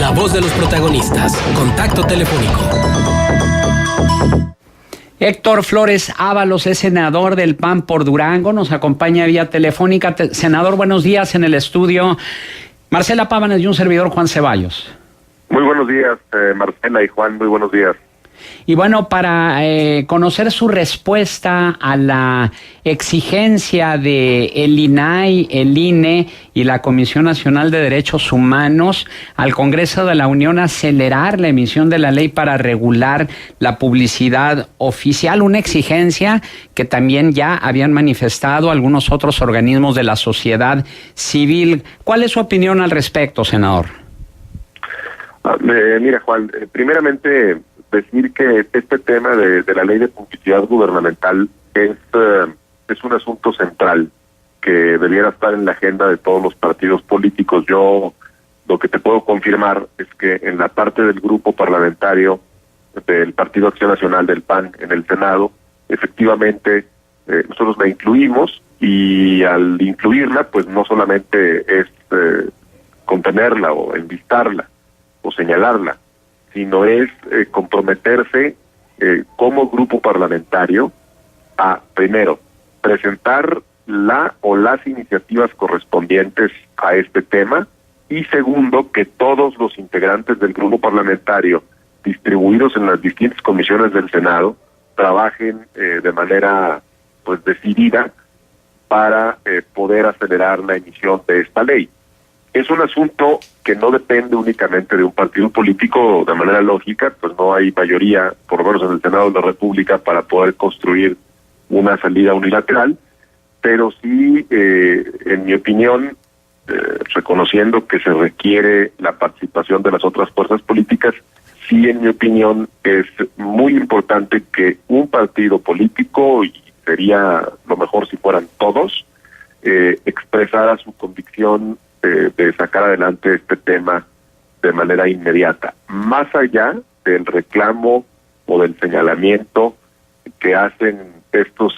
La voz de los protagonistas. Contacto telefónico. Héctor Flores Ábalos es senador del PAN por Durango, nos acompaña vía telefónica. Senador, buenos días en el estudio. Marcela Pábanes y un servidor, Juan Ceballos. Muy buenos días, Marcela y Juan, muy buenos días. Y bueno, para conocer su respuesta a la exigencia de el INAI, el INE y la Comisión Nacional de Derechos Humanos al Congreso de la Unión acelerar la emisión de la ley para regular la publicidad oficial, una exigencia que también ya habían manifestado algunos otros organismos de la sociedad civil. ¿Cuál es su opinión al respecto, senador? Mira, Juan, primeramente decir que este tema de la ley de publicidad gubernamental es un asunto central que debiera estar en la agenda de todos los partidos políticos. Yo lo que te puedo confirmar es que en la parte del grupo parlamentario del Partido Acción Nacional del PAN en el Senado, efectivamente nosotros la incluimos, y al incluirla pues no solamente es contenerla o enlistarla o señalarla, sino es comprometerse como grupo parlamentario a, primero, presentar la o las iniciativas correspondientes a este tema, y segundo, que todos los integrantes del grupo parlamentario distribuidos en las distintas comisiones del Senado trabajen de manera pues decidida para poder acelerar la emisión de esta ley. Es un asunto que no depende únicamente de un partido político de manera lógica, pues no hay mayoría, por lo menos en el Senado de la República, para poder construir una salida unilateral, pero sí, en mi opinión, reconociendo que se requiere la participación de las otras fuerzas políticas, sí, en mi opinión, es muy importante que un partido político, y sería lo mejor si fueran todos, expresara su convicción de sacar adelante este tema de manera inmediata, más allá del reclamo o del señalamiento que hacen estos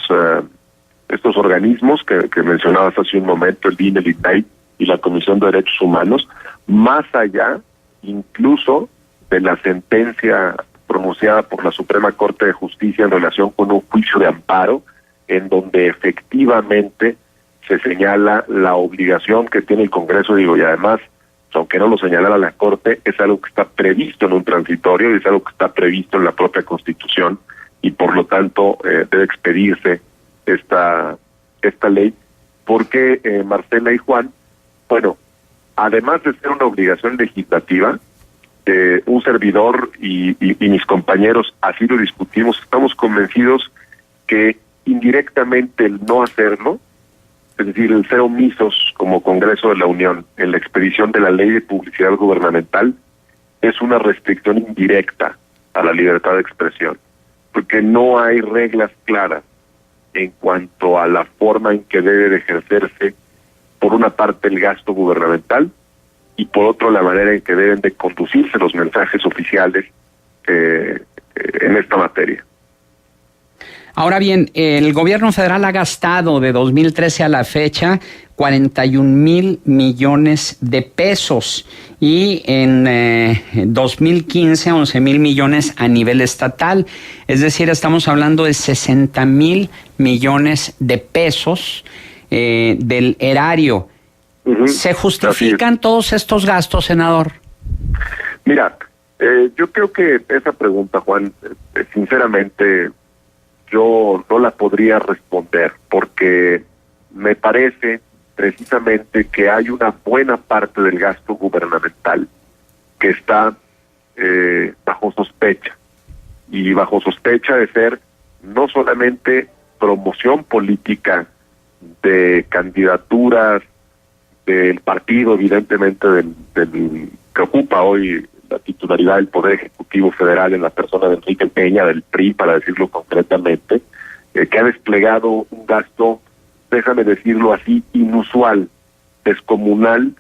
organismos que mencionabas hace un momento, el INE, el INAI y la Comisión de Derechos Humanos, más allá incluso de la sentencia pronunciada por la Suprema Corte de Justicia en relación con un juicio de amparo, en donde efectivamente se señala la obligación que tiene el Congreso, y además, aunque no lo señalara la Corte, es algo que está previsto en un transitorio y es algo que está previsto en la propia Constitución, y por lo tanto debe expedirse esta ley, porque Marcela y Juan, bueno, además de ser una obligación legislativa, un servidor y mis compañeros así lo discutimos, estamos convencidos que indirectamente el no hacerlo, es decir, el ser omisos como Congreso de la Unión en la expedición de la ley de publicidad gubernamental, es una restricción indirecta a la libertad de expresión, porque no hay reglas claras en cuanto a la forma en que debe de ejercerse, por una parte, el gasto gubernamental, y por otro, la manera en que deben de conducirse los mensajes oficiales en esta materia. Ahora bien, el gobierno federal ha gastado de 2013 a la fecha 41,000 millones de pesos y en 2015 11,000 millones a nivel estatal. Es decir, estamos hablando de 60,000 millones de pesos del erario. ¿Se justifican todos estos gastos, senador? Mira, yo creo que esa pregunta, Juan, sinceramente, yo no la podría responder, porque me parece precisamente que hay una buena parte del gasto gubernamental que está bajo sospecha, y bajo sospecha de ser no solamente promoción política de candidaturas del partido, evidentemente del que ocupa hoy la titularidad del Poder Ejecutivo Federal en la persona de Enrique Peña, del PRI, para decirlo concretamente, que ha desplegado un gasto, déjame decirlo así, inusual, descomunal,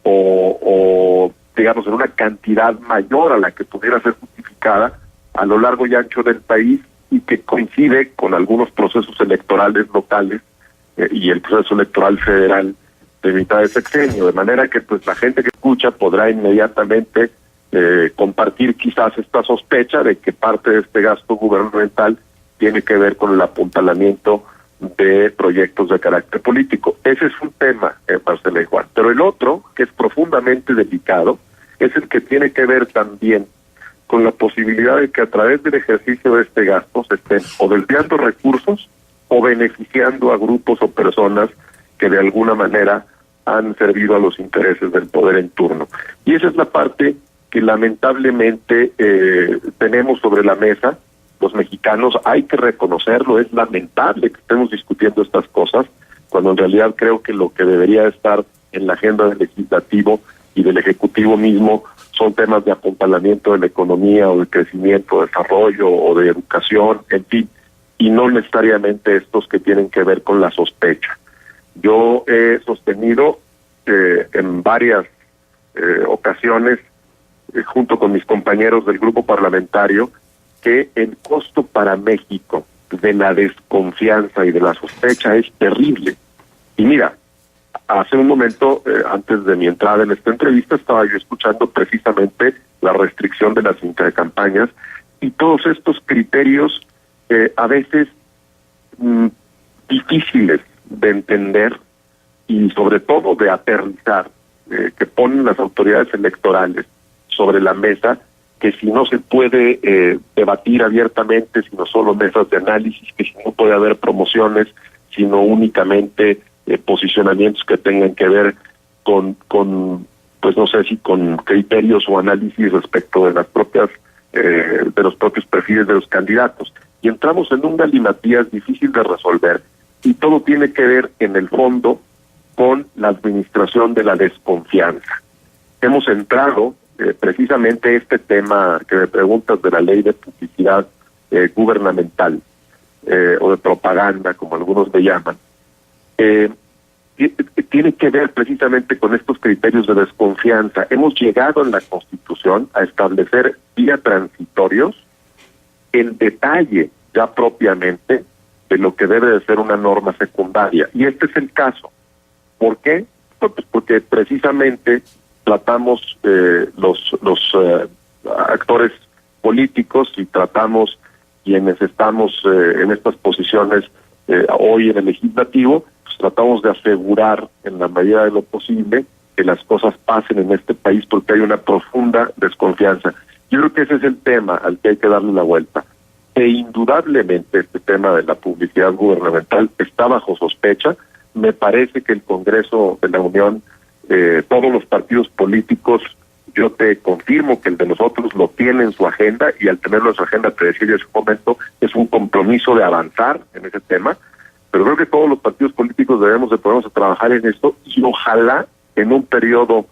o digamos en una cantidad mayor a la que pudiera ser justificada a lo largo y ancho del país, y que coincide con algunos procesos electorales locales y el proceso electoral federal de mitad de sexenio, de manera que pues la gente que escucha podrá inmediatamente compartir quizás esta sospecha de que parte de este gasto gubernamental tiene que ver con el apuntalamiento de proyectos de carácter político. Ese es un tema, Marcela y Juan. Pero el otro, que es profundamente delicado, es el que tiene que ver también con la posibilidad de que a través del ejercicio de este gasto se estén o desviando recursos o beneficiando a grupos o personas que de alguna manera han servido a los intereses del poder en turno. Y esa es la parte que lamentablemente tenemos sobre la mesa. Los mexicanos, hay que reconocerlo, es lamentable que estemos discutiendo estas cosas, cuando en realidad creo que lo que debería estar en la agenda del legislativo y del ejecutivo mismo son temas de apuntalamiento de la economía o de crecimiento, desarrollo o de educación, en fin, y no necesariamente estos que tienen que ver con la sospecha. Yo he sostenido en varias ocasiones, junto con mis compañeros del grupo parlamentario, que el costo para México de la desconfianza y de la sospecha es terrible. Y mira, hace un momento, antes de mi entrada en esta entrevista, estaba yo escuchando precisamente la restricción de las intercampañas y todos estos criterios a veces difíciles de entender y sobre todo de aterrizar, que ponen las autoridades electorales sobre la mesa, que si no se puede debatir abiertamente, sino solo mesas de análisis, que si no puede haber promociones, sino únicamente posicionamientos que tengan que ver con pues no sé si con criterios o análisis respecto de las propias de los propios perfiles de los candidatos. Y entramos en un galimatías difícil de resolver, y todo tiene que ver en el fondo con la administración de la desconfianza. Hemos entrado precisamente este tema que me preguntas de la ley de publicidad gubernamental o de propaganda, como algunos le llaman, tiene que ver precisamente con estos criterios de desconfianza. Hemos llegado en la Constitución a establecer vía transitorios el detalle ya propiamente de lo que debe de ser una norma secundaria. Y este es el caso. ¿Por qué? Pues porque precisamente tratamos los actores políticos y tratamos quienes estamos en estas posiciones hoy en el legislativo, pues tratamos de asegurar en la medida de lo posible que las cosas pasen en este país, porque hay una profunda desconfianza. Yo creo que ese es el tema al que hay que darle la vuelta. E indudablemente este tema de la publicidad gubernamental está bajo sospecha. Me parece que el Congreso de la Unión, todos los partidos políticos, yo te confirmo que el de nosotros lo tiene en su agenda, y al tenerlo en su agenda, te decía en su momento, es un compromiso de avanzar en ese tema, pero creo que todos los partidos políticos debemos de ponernos a trabajar en esto, y ojalá en un periodo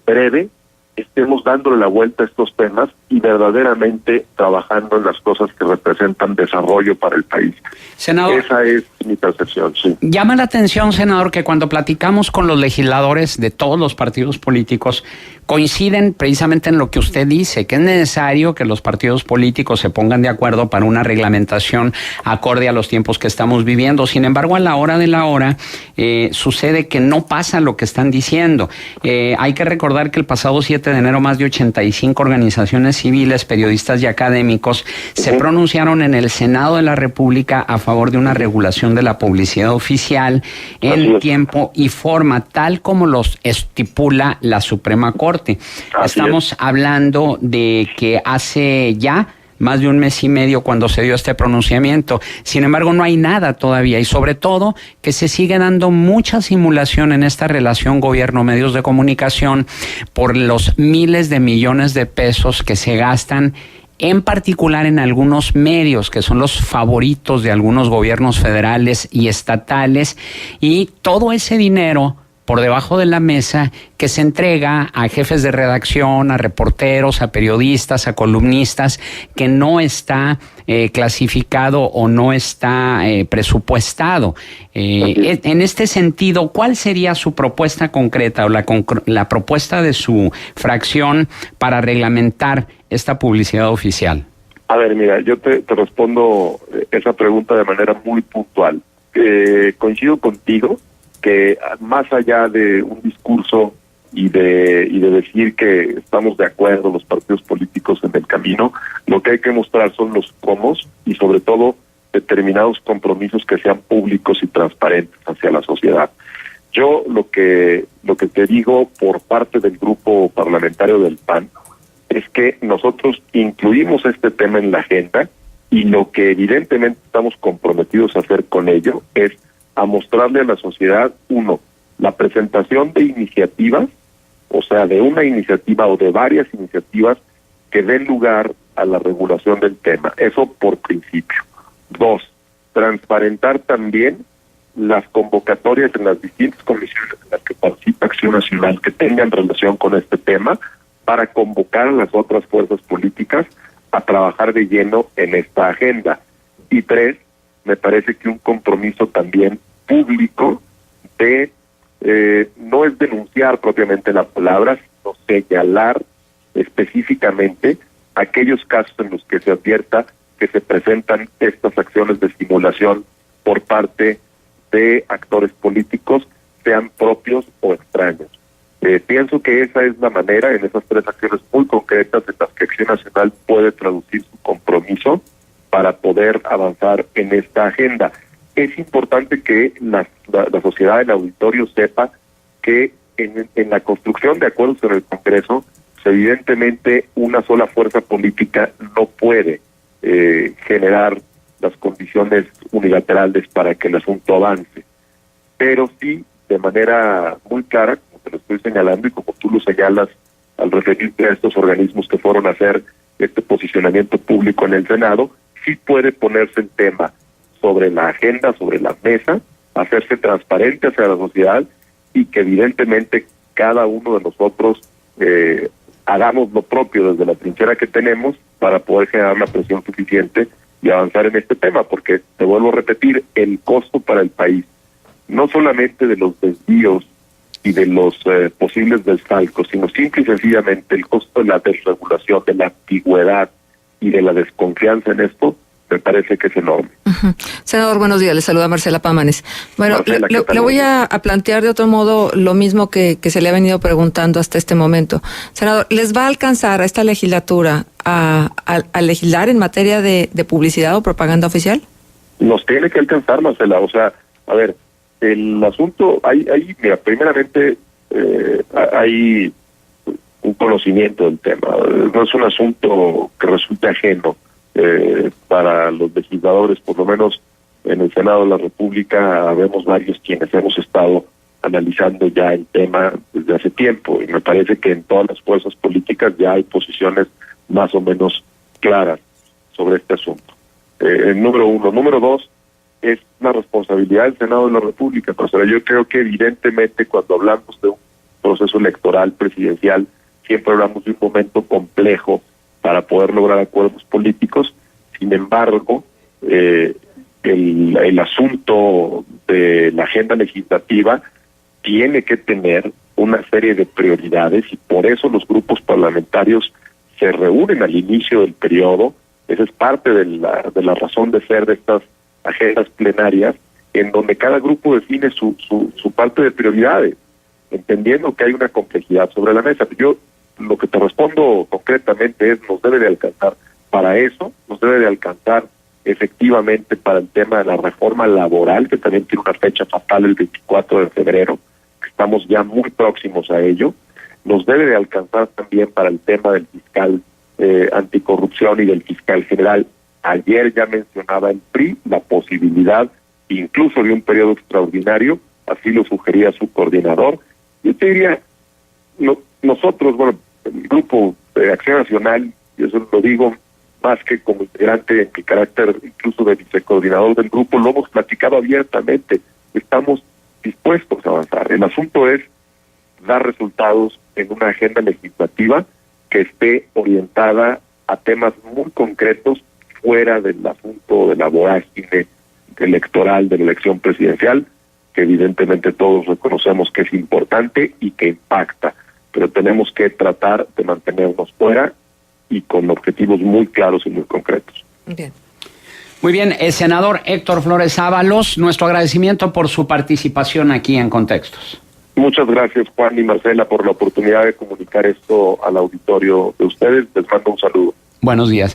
breve estemos dándole la vuelta a estos temas y verdaderamente trabajando en las cosas que representan desarrollo para el país. Senador, esa es mi percepción, sí. Llama la atención, senador, que cuando platicamos con los legisladores de todos los partidos políticos, coinciden precisamente en lo que usted dice, que es necesario que los partidos políticos se pongan de acuerdo para una reglamentación acorde a los tiempos que estamos viviendo. Sin embargo, a la hora de la hora, sucede que no pasa lo que están diciendo. Hay que recordar que el pasado 7 de enero más de 85 organizaciones civiles, periodistas y académicos se pronunciaron en el Senado de la República a favor de una regulación de la publicidad oficial en tiempo y forma, tal como los estipula la Suprema Corte. Estamos hablando de que hace ya más de un mes y medio cuando se dio este pronunciamiento. Sin embargo, no hay nada todavía, y sobre todo que se sigue dando mucha simulación en esta relación gobierno-medios de comunicación por los miles de millones de pesos que se gastan, en particular en algunos medios que son los favoritos de algunos gobiernos federales y estatales, y todo ese dinero por debajo de la mesa que se entrega a jefes de redacción, a reporteros, a periodistas, a columnistas, que no está clasificado o no está presupuestado. En este sentido, ¿cuál sería su propuesta concreta o la propuesta de su fracción para reglamentar esta publicidad oficial? A ver, mira, yo te respondo esa pregunta de manera muy puntual. Coincido contigo que más allá de un discurso y de decir que estamos de acuerdo los partidos políticos en el camino. Lo que hay que mostrar son los cómo y sobre todo determinados compromisos que sean públicos y transparentes hacia la sociedad. Yo lo que te digo por parte del grupo parlamentario del PAN es que nosotros incluimos este tema en la agenda y lo que evidentemente estamos comprometidos a hacer con ello es a mostrarle a la sociedad, uno, la presentación de iniciativas, o sea, de una iniciativa o de varias iniciativas que den lugar a la regulación del tema. Eso por principio. Dos, transparentar también las convocatorias en las distintas comisiones en las que participa Acción Nacional que tengan relación con este tema para convocar a las otras fuerzas políticas a trabajar de lleno en esta agenda. Y tres, me parece que un compromiso también público de, no es denunciar propiamente la palabra, sino señalar específicamente aquellos casos en los que se advierta que se presentan estas acciones de simulación por parte de actores políticos, sean propios o extraños. Pienso que esa es la manera, en esas tres acciones muy concretas en las que Acción Nacional puede traducir su compromiso para poder avanzar en esta agenda. Es importante que la sociedad, el auditorio sepa que en la construcción de acuerdos en el Congreso, pues evidentemente una sola fuerza política no puede generar las condiciones unilaterales para que el asunto avance. Pero sí, de manera muy clara, como te lo estoy señalando y como tú lo señalas al referirte a estos organismos que fueron a hacer este posicionamiento público en el Senado, sí puede ponerse el tema sobre la agenda, sobre la mesa, hacerse transparente hacia la sociedad y que evidentemente cada uno de nosotros hagamos lo propio desde la trinchera que tenemos para poder generar la presión suficiente y avanzar en este tema, porque te vuelvo a repetir, el costo para el país, no solamente de los desvíos y de los posibles desfalcos, sino simple y sencillamente el costo de la desregulación, de la antigüedad y de la desconfianza en esto, me parece que es enorme. Uh-huh. Senador, buenos días, le saluda Marcela Pámanes. Bueno, Marcela, le voy a plantear de otro modo lo mismo que se le ha venido preguntando hasta este momento. Senador, ¿les va a alcanzar a esta legislatura a legislar en materia de publicidad o propaganda oficial? Nos tiene que alcanzar, Marcela. O sea, a ver, el asunto, mira, primeramente hay un conocimiento del tema. No es un asunto que resulte ajeno para los legisladores, por lo menos en el Senado de la República habemos varios quienes hemos estado analizando ya el tema desde hace tiempo y me parece que en todas las fuerzas políticas ya hay posiciones más o menos claras sobre este asunto. Número uno. Número dos, es la responsabilidad del Senado de la República. O sea, yo creo que evidentemente cuando hablamos de un proceso electoral presidencial, siempre hablamos de un momento complejo para poder lograr acuerdos políticos. Sin embargo, el asunto de la agenda legislativa tiene que tener una serie de prioridades y por eso los grupos parlamentarios se reúnen al inicio del periodo. Esa es parte de la razón de ser de estas agendas plenarias, en donde cada grupo define su parte de prioridades, entendiendo que hay una complejidad sobre la mesa. Yo lo que te respondo concretamente es, nos debe de alcanzar para eso, nos debe de alcanzar efectivamente para el tema de la reforma laboral, que también tiene una fecha fatal el 24 de febrero, que estamos ya muy próximos a ello. Nos debe de alcanzar también para el tema del fiscal anticorrupción y del fiscal general. Ayer ya mencionaba el PRI la posibilidad incluso de un periodo extraordinario, así lo sugería su coordinador. Yo te diría, nosotros, bueno, el Grupo de Acción Nacional, y eso lo digo más que como integrante en mi carácter incluso de vicecoordinador del grupo, lo hemos platicado abiertamente, estamos dispuestos a avanzar. El asunto es dar resultados en una agenda legislativa que esté orientada a temas muy concretos fuera del asunto de la vorágine electoral de la elección presidencial, que evidentemente todos reconocemos que es importante y que impacta, pero tenemos que tratar de mantenernos fuera y con objetivos muy claros y muy concretos. Bien. Muy bien, senador Héctor Flores Ábalos, nuestro agradecimiento por su participación aquí en Contextos. Muchas gracias, Juan y Marcela, por la oportunidad de comunicar esto al auditorio de ustedes. Les mando un saludo. Buenos días.